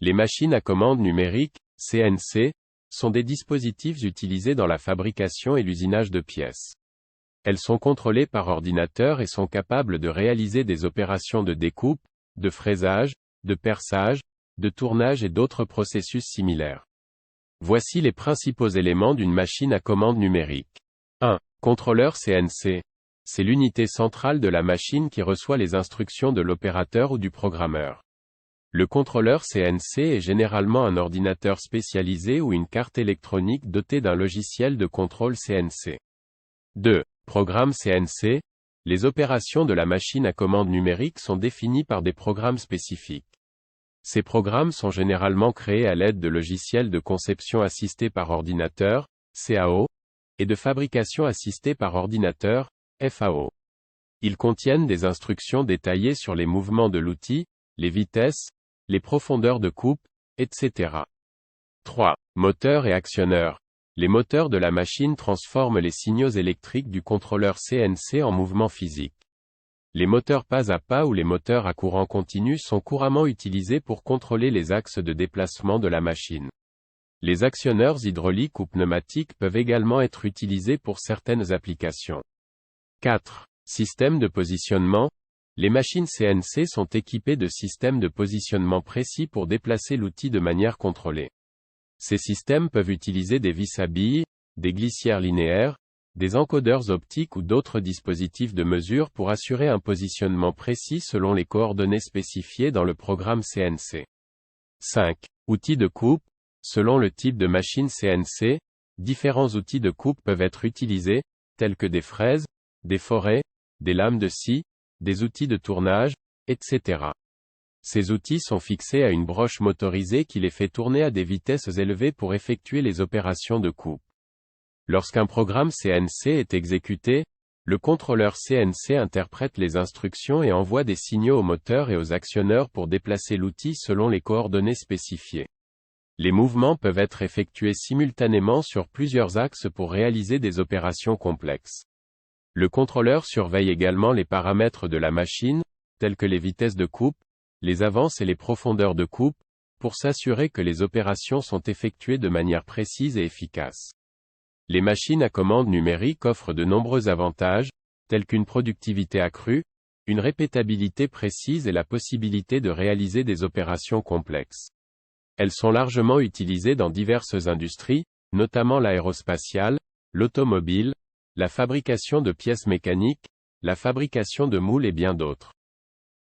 Les machines à commande numérique, CNC, sont des dispositifs utilisés dans la fabrication et l'usinage de pièces. Elles sont contrôlées par ordinateur et sont capables de réaliser des opérations de découpe, de fraisage, de perçage, de tournage et d'autres processus similaires. Voici les principaux éléments d'une machine à commande numérique. 1. Contrôleur CNC. C'est l'unité centrale de la machine qui reçoit les instructions de l'opérateur ou du programmeur. Le contrôleur CNC est généralement un ordinateur spécialisé ou une carte électronique dotée d'un logiciel de contrôle CNC. 2. Programme CNC. Les opérations de la machine à commande numérique sont définies par des programmes spécifiques. Ces programmes sont généralement créés à l'aide de logiciels de conception assistés par ordinateur, CAO, et de fabrication assistée par ordinateur, FAO. Ils contiennent des instructions détaillées sur les mouvements de l'outil, les vitesses, les profondeurs de coupe, etc. 3. Moteur et actionneur. Les moteurs de la machine transforment les signaux électriques du contrôleur CNC en mouvements physiques. Les moteurs pas à pas ou les moteurs à courant continu sont couramment utilisés pour contrôler les axes de déplacement de la machine. Les actionneurs hydrauliques ou pneumatiques peuvent également être utilisés pour certaines applications. 4. Système de positionnement. Les machines CNC sont équipées de systèmes de positionnement précis pour déplacer l'outil de manière contrôlée. Ces systèmes peuvent utiliser des vis à billes, des glissières linéaires, des encodeurs optiques ou d'autres dispositifs de mesure pour assurer un positionnement précis selon les coordonnées spécifiées dans le programme CNC. 5. Outils de coupe. Selon le type de machine CNC, différents outils de coupe peuvent être utilisés, tels que des fraises, des forêts, des lames de scie, des outils de tournage, etc. Ces outils sont fixés à une broche motorisée qui les fait tourner à des vitesses élevées pour effectuer les opérations de coupe. Lorsqu'un programme CNC est exécuté, le contrôleur CNC interprète les instructions et envoie des signaux au moteur et aux actionneurs pour déplacer l'outil selon les coordonnées spécifiées. Les mouvements peuvent être effectués simultanément sur plusieurs axes pour réaliser des opérations complexes. Le contrôleur surveille également les paramètres de la machine, tels que les vitesses de coupe, les avances et les profondeurs de coupe, pour s'assurer que les opérations sont effectuées de manière précise et efficace. Les machines à commande numérique offrent de nombreux avantages, tels qu'une productivité accrue, une répétabilité précise et la possibilité de réaliser des opérations complexes. Elles sont largement utilisées dans diverses industries, notamment l'aérospatiale, l'automobile, la fabrication de pièces mécaniques, la fabrication de moules et bien d'autres.